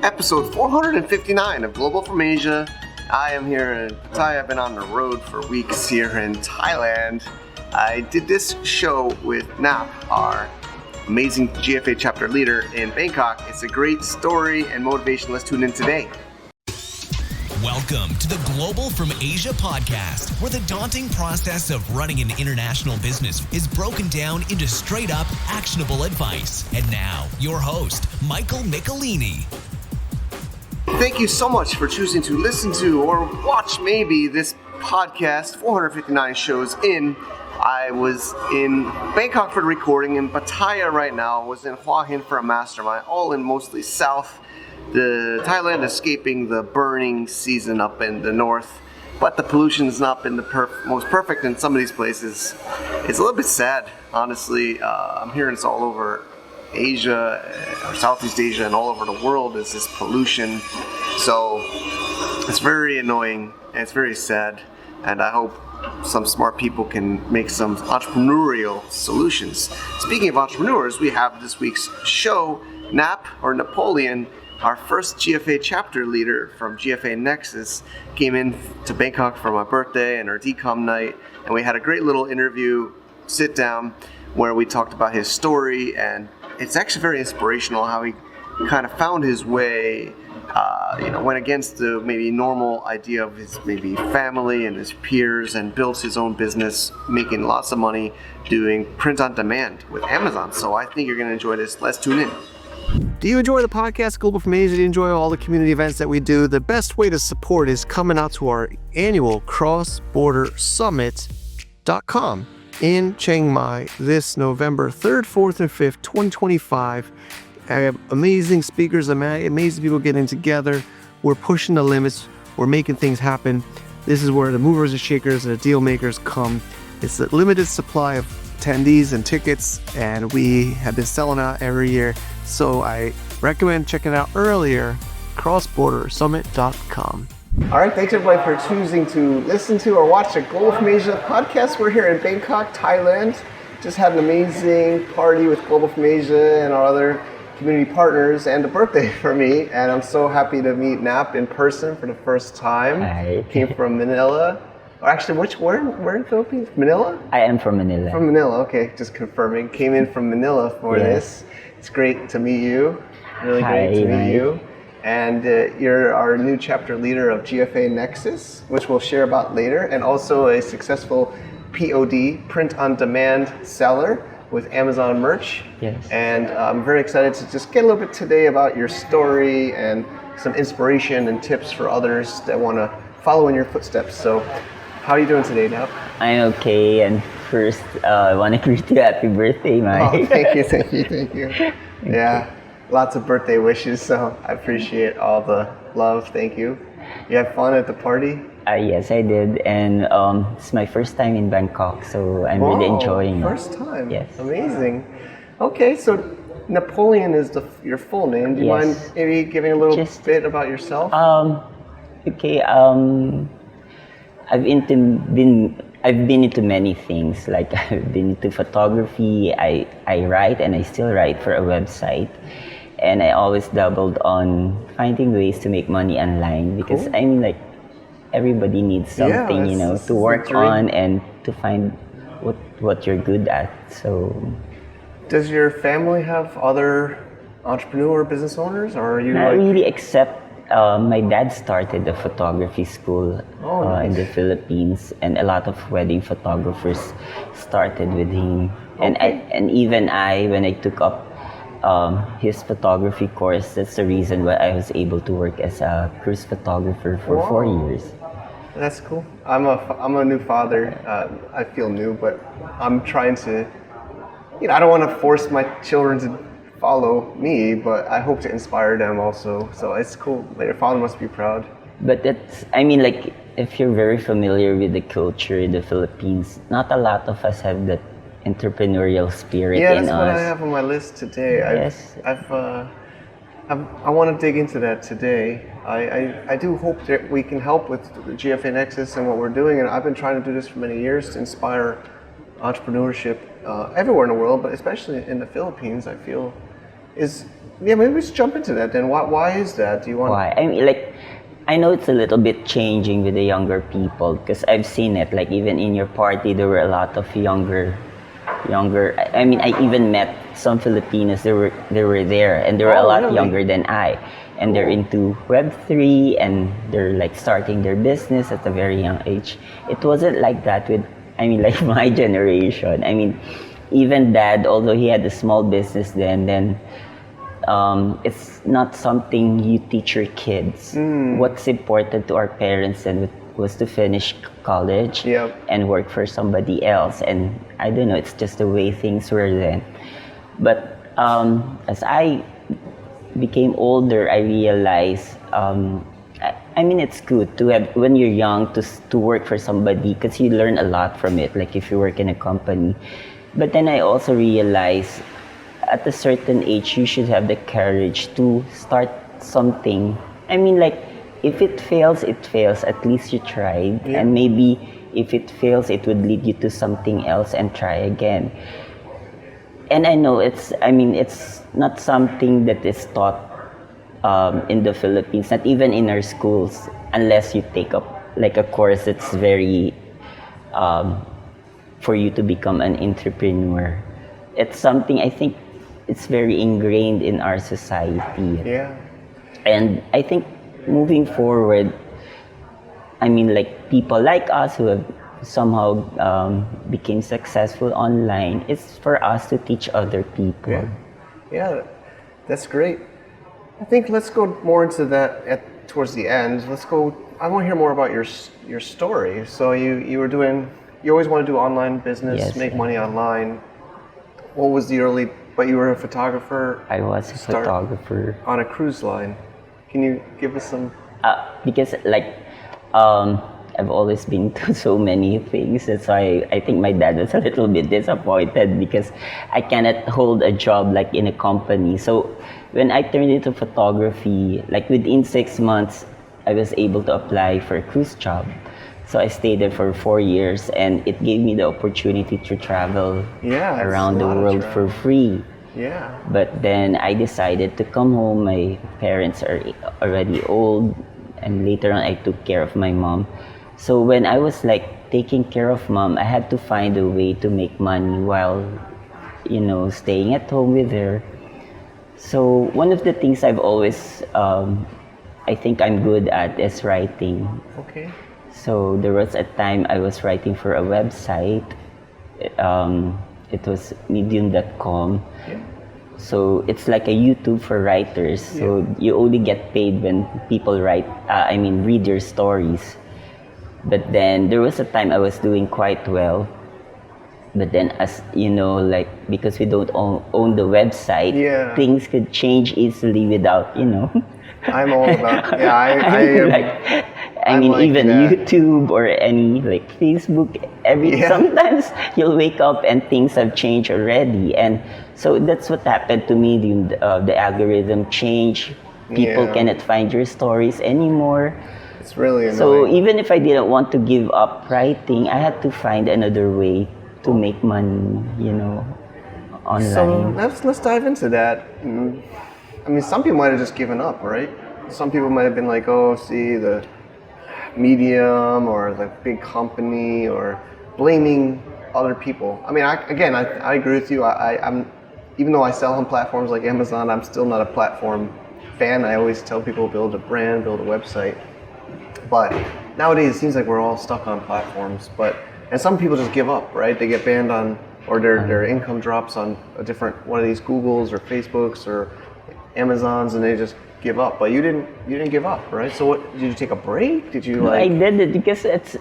Episode 459 of Global from Asia. I am here in Pattaya. I've been on the road for weeks here in Thailand. I did this show with Nap, our amazing GFA chapter leader in Bangkok. It's a great story and motivation. Let's tune in today. Welcome to the Global from Asia podcast, where the daunting process of running an international business is broken down into straight-up, actionable advice. And now, your host, Michael Michelini. Thank you so much for choosing to listen to or watch maybe this podcast, 459 shows in. I was in Bangkok for the recording, in Pattaya right now. I was in Hua Hin for a mastermind, all in mostly south. Thailand escaping the burning season up in the north, but the pollution has not been the most perfect in some of these places. It's a little bit sad, honestly. I'm hearing it's all over Asia, or Southeast Asia, and all over the world is this pollution. So it's very annoying and it's very sad, and I hope some smart people can make some entrepreneurial solutions. Speaking of entrepreneurs, we have this week's show, Nap, or Napoleon. Our first GFA chapter leader from GFA Nexus came in to Bangkok for my birthday and our DCOM night, and we had a great little interview, sit down, where we talked about his story, and it's actually very inspirational how he kind of found his way, went against the maybe normal idea of his maybe family and his peers, and built his own business, making lots of money doing print on demand with Amazon. So I think you're going to enjoy this. Let's tune in. Do you enjoy the podcast Global from Asia? Do you enjoy all the community events that we do? The best way to support is coming out to our annual crossbordersummit.com in Chiang Mai this November 3rd, 4th, and 5th, 2025. I have amazing speakers, amazing people getting together. We're pushing the limits. We're making things happen. This is where the movers and shakers and the deal makers come. It's a limited supply of attendees and tickets, and we have been selling out every year. So I recommend checking it out earlier, crossbordersummit.com. All right, thanks everybody for choosing to listen to or watch the Global from Asia podcast. We're here in Bangkok, Thailand. Just had an amazing party with Global from Asia and our other community partners, and a birthday for me. And I'm so happy to meet Nap in person for the first time. Hi. Came from Manila. Or actually, where in the Philippines? Manila? I am from Manila. From Manila, okay, just confirming. Came in from Manila for this. It's great to meet you. Really great to meet you. And you're our new chapter leader of GFA Nexus, which we'll share about later, and also a successful POD, print on demand seller with Amazon merch. Yes. And I'm very excited to just get a little bit today about your story and some inspiration and tips for others that want to follow in your footsteps. So how are you doing today, Nap? I'm okay, and first, I want to greet you happy birthday, Mike. Oh, thank you. Yeah, lots of birthday wishes, so I appreciate all the love. Thank you. You had fun at the party? Yes, I did, and it's my first time in Bangkok, so I'm really enjoying it. First time? Yes. Amazing. Okay, so Napoleon is your full name. Do you mind maybe giving a little bit about yourself? Okay, I've been into many things. Like I've been into photography. I write, and I still write for a website. And I always doubled on finding ways to make money online, because I mean, like, everybody needs something, to work on and to find what you're good at. So, does your family have other entrepreneur business owners, or are you not really, except my dad started a photography school in the Philippines, and a lot of wedding photographers started with him. Okay. And even when I took up his photography course, that's the reason why I was able to work as a cruise photographer for 4 years. That's cool. I'm a new father. I feel new, but I'm trying to. I don't want to force my children to follow me, but I hope to inspire them also. So it's cool. Your father must be proud. But if you're very familiar with the culture in the Philippines, not a lot of us have that entrepreneurial spirit in us. Yeah, that's what I have on my list today. Yes. I want to dig into that today. I do hope that we can help with the GFA Nexus and what we're doing, and I've been trying to do this for many years to inspire entrepreneurship everywhere in the world, but especially in the Philippines. I feel maybe let's jump into that then. Why is that? Do you want? Why? I mean, like, I know it's a little bit changing with the younger people because I've seen it. Like, even in your party, there were a lot of younger. I mean, I even met some Filipinos. They were there, and they were a lot really? younger than I. And they're into Web3, and they're like starting their business at a very young age. It wasn't like that with, I mean, like my generation. I mean, even dad, although he had a small business then it's not something you teach your kids. What's important to our parents then was to finish college Yep. and work for somebody else. And I don't know, it's just the way things were then. But as I became older, I realized, I mean, it's good to have, when you're young, to work for somebody because you learn a lot from it, like if you work in a company. But then I also realized at a certain age, you should have the courage to start something. I mean, like, if it fails, it fails. At least you tried. Yeah. And maybe if it fails, it would lead you to something else and try again. And I know it's not something that is taught in the Philippines, not even in our schools, unless you take up like a course that's very for you to become an entrepreneur. It's something I think it's very ingrained in our society. Yeah. And I think moving forward, I mean, like people like us who have somehow became successful online, it's for us to teach other people. Yeah, that's great. I think let's go more into that towards the end. I want to hear more about your story. So you always want to do online business, Yes, make yeah. money online. What was but you were a photographer I was a photographer. on a cruise line. Can you give us some? Because like I've always been to so many things. That's why I think my dad was a little bit disappointed because I cannot hold a job like in a company. So when I turned into photography, like within 6 months, I was able to apply for a cruise job. So I stayed there for 4 years, and it gave me the opportunity to travel Yeah, around it's a the lot of world for travel. free. Yeah. But then I decided to come home. My parents are already old, and later on I took care of my mom. So when I was like taking care of mom, I had to find a way to make money while, staying at home with her. So one of the things I've always, I think I'm good at is writing. Okay. So there was a time I was writing for a website. It was medium.com. Yeah. So it's like a YouTube for writers. So you only get paid when people read your stories. But then there was a time I was doing quite well. But then, as you know, like because we don't own the website, Yeah. things could change easily without, I'm all about. Yeah, I I'm mean, like even that. YouTube or any like Facebook, Yeah. sometimes you'll wake up and things have changed already. And so that's what happened to me. The algorithm changed. People Yeah. cannot find your stories anymore. It's really annoying. So even if I didn't want to give up writing, I had to find another way to make money, online. So let's dive into that. I mean, some people might have just given up, right? Some people might have been like, "Oh, see the medium or the big company," or blaming other people. I mean, I agree with you. I'm even though I sell on platforms like Amazon, I'm still not a platform fan. I always tell people build a brand, build a website. But nowadays, it seems like we're all stuck on platforms. And some people just give up, right? They get banned on, or their income drops on a different one of these Googles or Facebooks or Amazons, and they just give up. But you didn't give up, right? So what did you take a break? Did you I like? did it because it's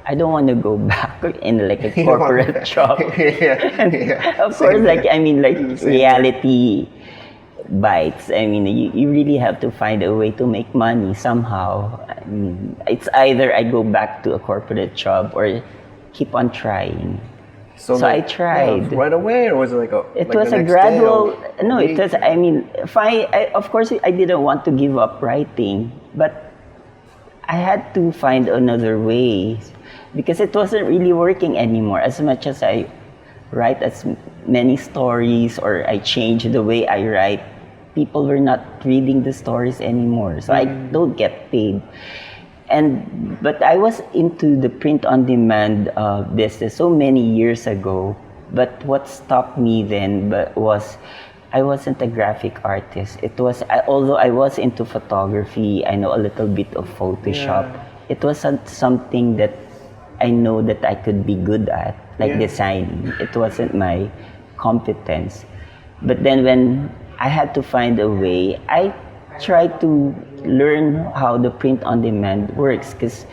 I don't want to go back in like a You don't wanna- corporate job. yeah. Of course, Same like here. I mean, like Same here. reality bites. I mean, you really have to find a way to make money somehow. I mean, it's either I go back to a corporate job or keep on trying. So I tried. right away, or was it like a? It like was the a next day gradual. or No, it week? was. I mean, of course, I didn't want to give up writing, but I had to find another way because it wasn't really working anymore. As much as I write as many stories or I change the way I write, people were not reading the stories anymore. So I don't get paid. But I was into the print on demand business so many years ago. But what stopped me then was I wasn't a graphic artist. Although I was into photography, I know a little bit of Photoshop. Yeah. It wasn't something that I know that I could be good at, like designing. It wasn't my competence. But then when I had to find a way, I tried to learn how the print on demand works, because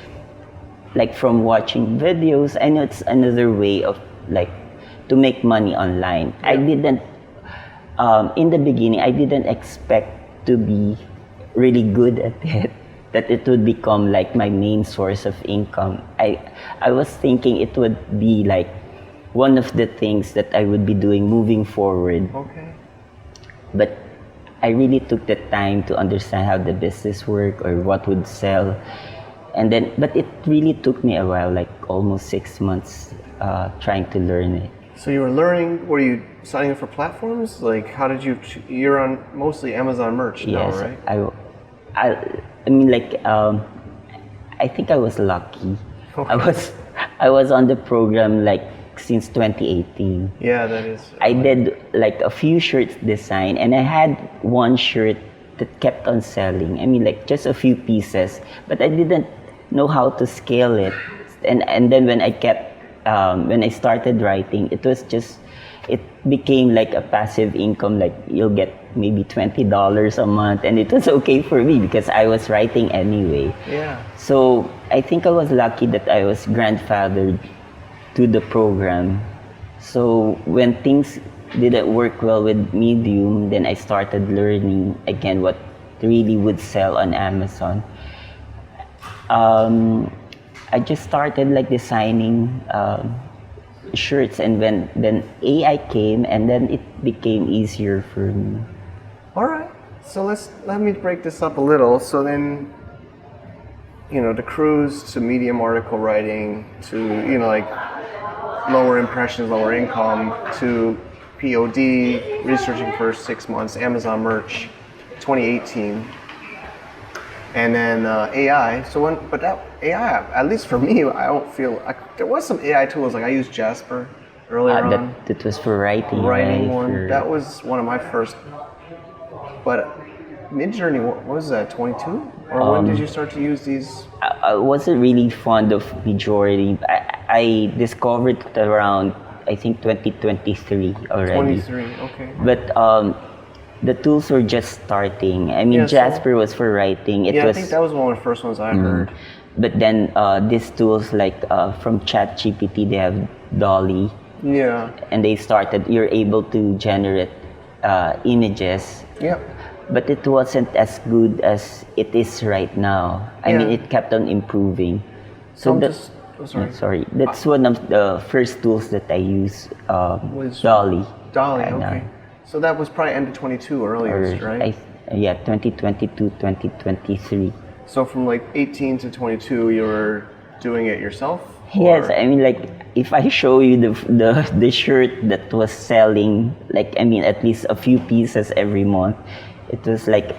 like from watching videos, I know it's another way of like to make money online. I didn't in the beginning I didn't expect to be really good at it, that it would become like my main source of income. I was thinking it would be like one of the things that I would be doing moving forward. Okay. But I really took the time to understand how the business worked or what would sell. But it really took me a while, like almost 6 months, trying to learn it. So you were learning, were you signing up for platforms? Like, how did you're on mostly Amazon merch now, Yes, right? I mean, like, I think I was lucky. Okay. I was on the program like since 2018. Yeah, that is. I did like a few shirts design, and I had one shirt that kept on selling. I mean, like just a few pieces, but I didn't know how to scale it. And then when I started writing, it became like a passive income. Like you'll get maybe $20 a month, and it was okay for me because I was writing anyway. Yeah. So I think I was lucky that I was grandfathered to the program. So when things didn't work well with Medium, then I started learning again what really would sell on Amazon. I just started like designing shirts, and then AI came, and then it became easier for me. All right. So let me break this up a little. So then, the cruise to Medium article writing to like lower impressions, lower income, to POD, researching for 6 months, Amazon merch, 2018, and then AI. But that AI, at least for me, I don't feel there was some AI tools. Like I used Jasper earlier on. That was for writing. Writing right? one. That was one of my first. But Midjourney, what was that? 22? Or when did you start to use these? I wasn't really fond of Midjourney. I discovered it around, I think, 2023 already. 23, okay. But the tools were just starting. I mean, Yeah, Jasper was for writing. I think that was one of the first ones I heard. But then these tools like from ChatGPT, they have Dolly, Yeah. and you're able to generate images. Yeah. But it wasn't as good as it is right now. I mean, Yeah. it kept on improving. So Sorry. That's one of the first tools that I use, Was Dolly. Dolly, And, okay. So that was probably end of 22 earliest, right? 2022, 2023. So from like 18 to 22, you were doing it yourself? Yes, Or- I mean, like, if I show you the shirt that was selling, like, I mean, at least a few pieces every month, it was like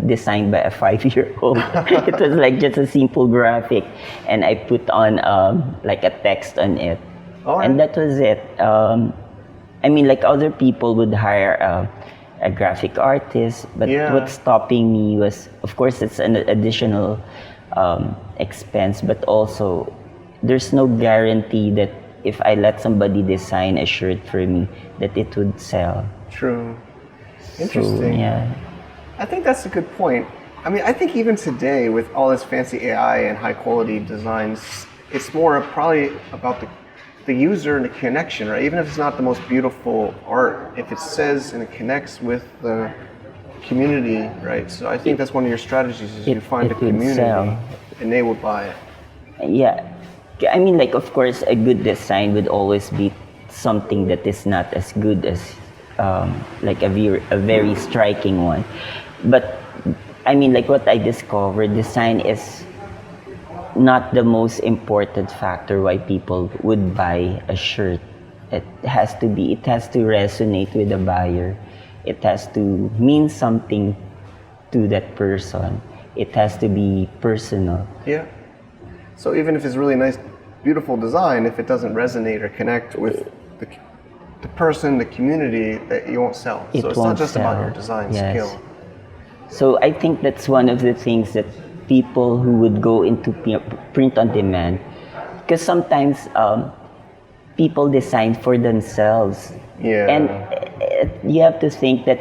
designed by a 5-year-old. It was like just a simple graphic, and I put on like a text on it, All right. and that was it. I mean, like other people would hire a graphic artist, but Yeah. what's stopping me was, of course, it's an additional expense, but also there's no guarantee that if I let somebody design a shirt for me, that it would sell. True. So, Interesting. yeah. I think that's a good point. I mean, I think even today with all this fancy AI and high quality designs, it's more probably about the user and the connection, right? Even if it's not the most beautiful art, if it says and it connects with the community, right? So I think that's one of your strategies is you find a it would community sell. and they would buy it. Yeah. I mean, like, of course, a good design would always be something that is not as good as like a very striking one. But I mean, like what I discovered, design is not the most important factor why people would buy a shirt. It has to resonate with the buyer. It has to mean something to that person. It has to be personal. Yeah. So even if it's really nice, beautiful design, if it doesn't resonate or connect with the person, the community, that you won't sell. So it's not just about your design skill. So I think that's one of the things that people who would go into print on demand, because sometimes people design for themselves. Yeah. And you have to think that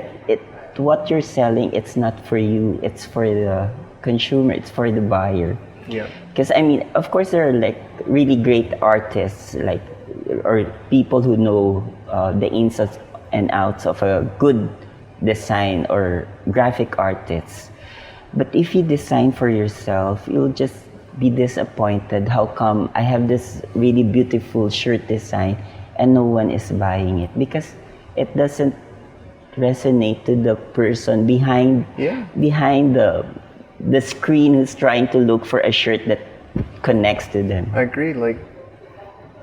what you're selling, it's not for you, it's for the consumer, it's for the buyer. Yeah. Because I mean, of course, there are like really great artists, like, or people who know the ins and outs of a good design, or graphic artists. But if you design for yourself, you'll just be disappointed. How come I have this really beautiful shirt design and no one is buying it? Because it doesn't resonate to the person behind the screen who's trying to look for a shirt that connects to them. I agree. Like,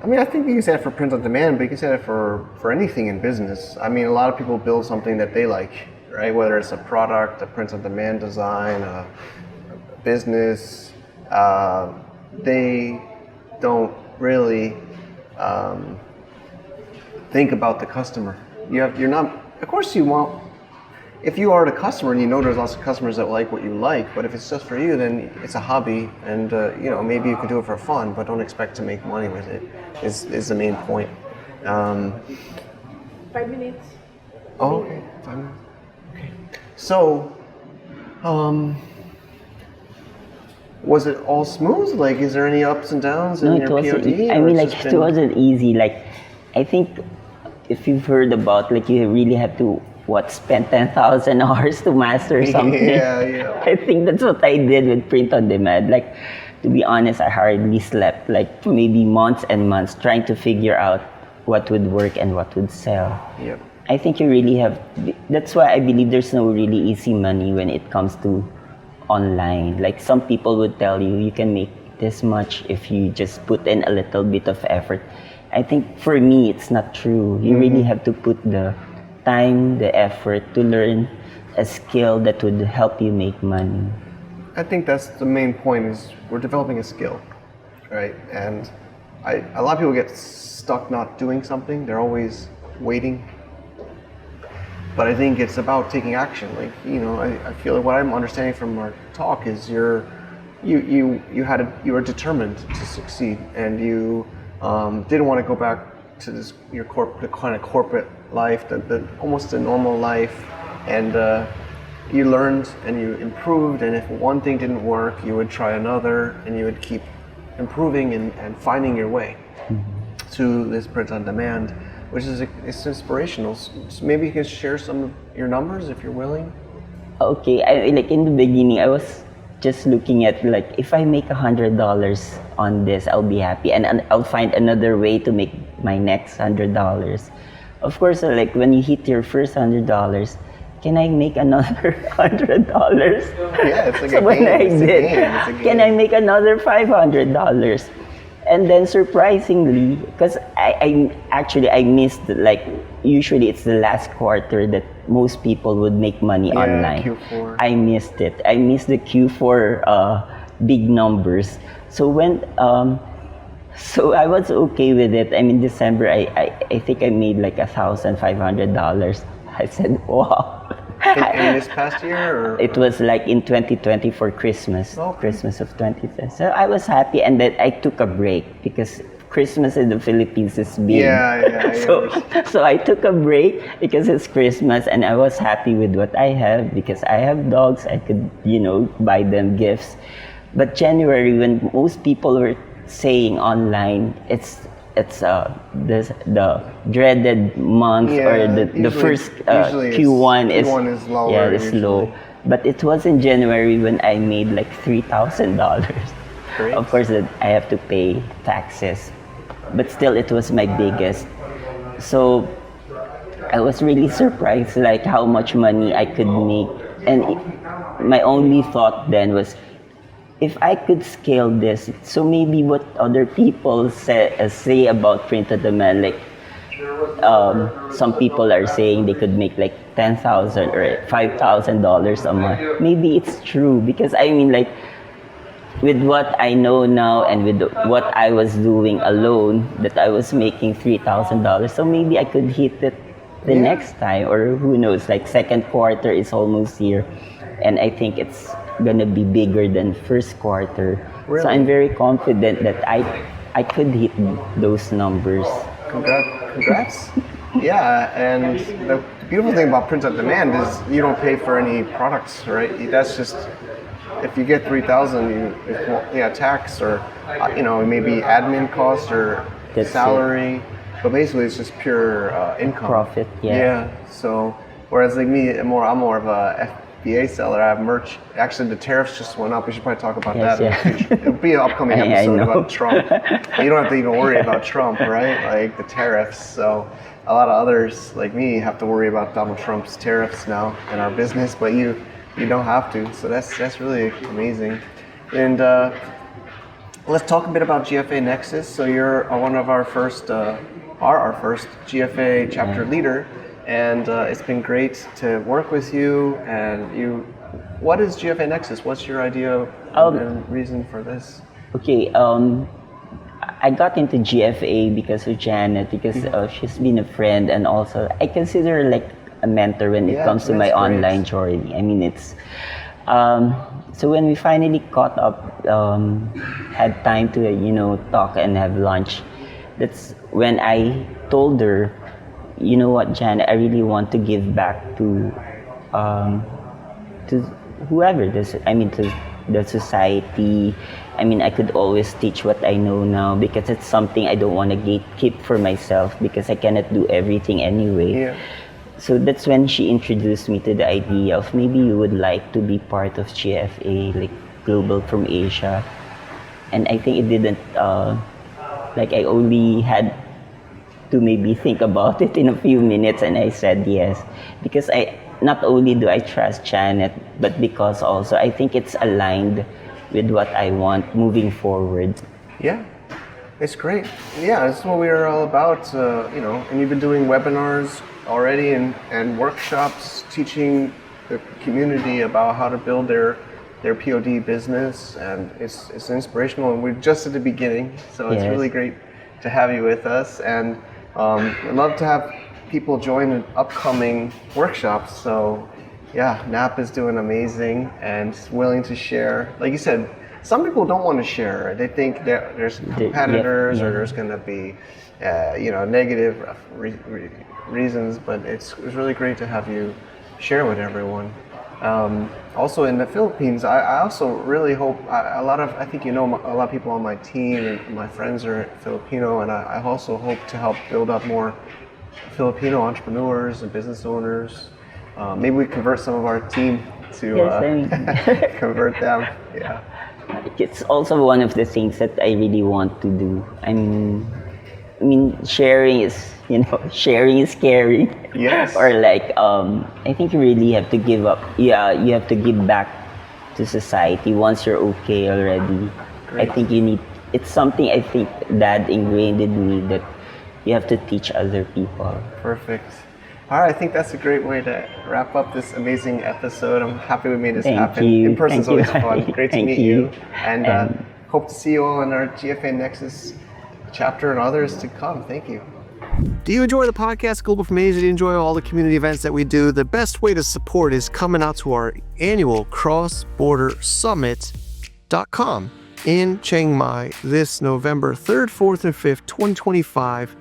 I mean, I think you can say that for print on demand, but you can say that for anything in business. I mean, a lot of people build something that they like, right? Whether it's a product, a print on demand design, a business, they don't really think about the customer. You're not. Of course, you want. If you are the customer and you know there's lots of customers that like what you like, but if it's just for you, then it's a hobby, and maybe you can do it for fun, but don't expect to make money with it. Is the main point. 5 minutes. Oh, okay. 5 minutes. Okay. So, was it all smooth? Like, is there any ups and downs in your POD? I mean, like, it wasn't easy. Like, I think if you've heard about, like, you really have to spend 10,000 hours to master something. Yeah. I think that's what I did with print on demand. Like, to be honest, I hardly slept, like maybe months and months trying to figure out what would work and what would sell. Yep. I think you really have, that's why I believe there's no really easy money when it comes to online. Like, some people would tell you can make this much if you just put in a little bit of effort. I think for me, it's not true. You really have to put the time, the effort to learn a skill that would help you make money. I think that's the main point, is we're developing a skill, right? And a lot of people get stuck not doing something. They're always waiting. But I think it's about taking action. Like, I feel like what I'm understanding from our talk is you were determined to succeed, and you didn't want to go back to the kind of corporate life, almost the normal life, and you learned and you improved, and if one thing didn't work, you would try another, and you would keep improving and finding your way to this print on demand, which is it's inspirational. So maybe you can share some of your numbers if you're willing. Okay, like in the beginning, I was just looking at, like, if I make $100 on this, I'll be happy, and I'll find another way to make my next $100. Of course, like, when you hit your first $100, can I make another $100? Yeah, it's like so a when game. I It's a did, game. can I make another $500? And then surprisingly, because I missed, like, usually it's the last quarter that most people would make money online. Q4. I missed it. I missed the Q4 big numbers. So so I was okay with it. I mean, December, I think I made like $1,500. I said, wow. In this past year? Or? It was like in 2020 for Christmas, Okay. Christmas of 2020. So I was happy, and then I took a break because Christmas in the Philippines is big. Yeah. So I took a break because it's Christmas, and I was happy with what I have because I have dogs. I could, buy them gifts. But January, when most people were saying online, it's the dreaded month, or the first Q1 is lower. Yeah, it's low. But it was in January when I made like $3,000. Great. Of course, that I have to pay taxes, but still, it was my biggest. So I was really surprised, like, how much money I could make, and my only thought then was, if I could scale this, so maybe what other people say about print on demand, like, some people are saying they could make like $10,000 or $5,000 a month. Maybe it's true because I mean like with what I know now and with what I was doing alone, that I was making $3,000. So maybe I could hit it the next time, or who knows? Like second quarter is almost here, and I think it's gonna be bigger than first quarter. Really? So I'm very confident that I could hit those numbers. Congrats. Yeah, and the beautiful thing about print on demand is you don't pay for any products, right? That's just, if you get 3,000, tax or maybe admin costs or That's salary, but basically it's just pure income. Profit, yeah. Yeah. So whereas like me, I'm more of a FBA seller. I have merch. Actually, the tariffs just went up. We should probably talk about Yes, that in the future. It'll be an upcoming I episode know. about Trump. You don't have to even worry about Trump, right? Like the tariffs. So a lot of others like me have to worry about Donald Trump's tariffs now in our business, but you don't have to. So that's really amazing. And let's talk a bit about GFA Nexus. So you're one of our first GFA chapter leader, and it's been great to work with you. And what is GFA Nexus? What's your idea and reason for this? Okay, I got into GFA because of Janet, because she's been a friend, and also I consider her like a mentor when it comes to my online journey. I mean, it's so when we finally caught up, had time to talk and have lunch. That's when I told her, you know what, Janet, I really want to give back to whoever to the society. I mean, I could always teach what I know now because it's something I don't want to gatekeep for myself because I cannot do everything anyway. Yeah. So that's when she introduced me to the idea of maybe you would like to be part of GFA, like Global from Asia. And I think it didn't, I only had to maybe think about it in a few minutes, and I said yes. Because not only do I trust Janet, but because also I think it's aligned with what I want moving forward. Yeah, it's great. Yeah, this is what we are all about, and you've been doing webinars already and workshops teaching the community about how to build their POD business, and it's inspirational, and we're just at the beginning, so it's really great to have you with us, and I'd love to have people join in upcoming workshops. So yeah, Nap is doing amazing and willing to share. Like you said, some people don't want to share. They think that there's competitors or there's going to be negative reasons, but it's really great to have you share with everyone. Also in the Philippines, I also really hope a lot of people on my team and my friends are Filipino, and I also hope to help build up more Filipino entrepreneurs and business owners. Maybe we convert some of our team to convert them. Yeah. It's also one of the things that I really want to do. I mean, sharing is scary. Yes. Or I think you really have to give up. Yeah, you have to give back to society once you're okay already. Great. I think it's something I think Dad ingrained in me that you have to teach other people. Perfect. All right, I think that's a great way to wrap up this amazing episode. I'm happy we made this happen. In person is always fun. Great to meet you. And hope to see you all in our GFA Nexus chapter and others to come. Thank you. Do you enjoy the podcast Global from Asia? Do you enjoy all the community events that we do? The best way to support is coming out to our annual Cross-Border Summit.com in Chiang Mai this November 3rd, 4th, and 5th, 2025.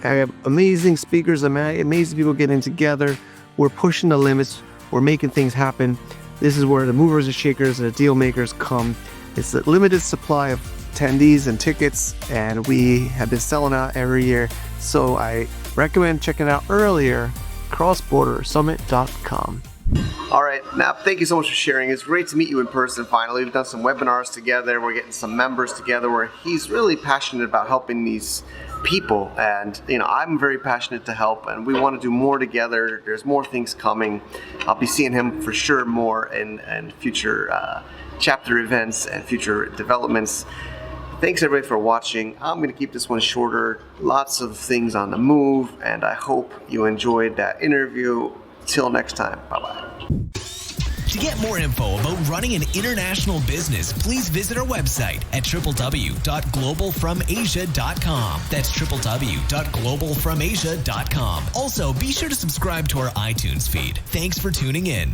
I have amazing speakers, amazing people getting together. We're pushing the limits. We're making things happen. This is where the movers and shakers and the deal makers come. It's a limited supply of attendees and tickets, and we have been selling out every year. So I recommend checking out earlier, crossbordersummit.com. All right, Nap, thank you so much for sharing. It's great to meet you in person finally. We've done some webinars together. We're getting some members together where he's really passionate about helping these people, and I'm very passionate to help, and we want to do more together. There's more things coming. I'll be seeing him for sure more in future chapter events and future developments. Thanks everybody for watching. I'm going to keep this one shorter. Lots of things on the move, and I hope you enjoyed that interview. Till next time, bye-bye. To get more info about running an international business, please visit our website at www.globalfromasia.com. That's www.globalfromasia.com. Also, be sure to subscribe to our iTunes feed. Thanks for tuning in.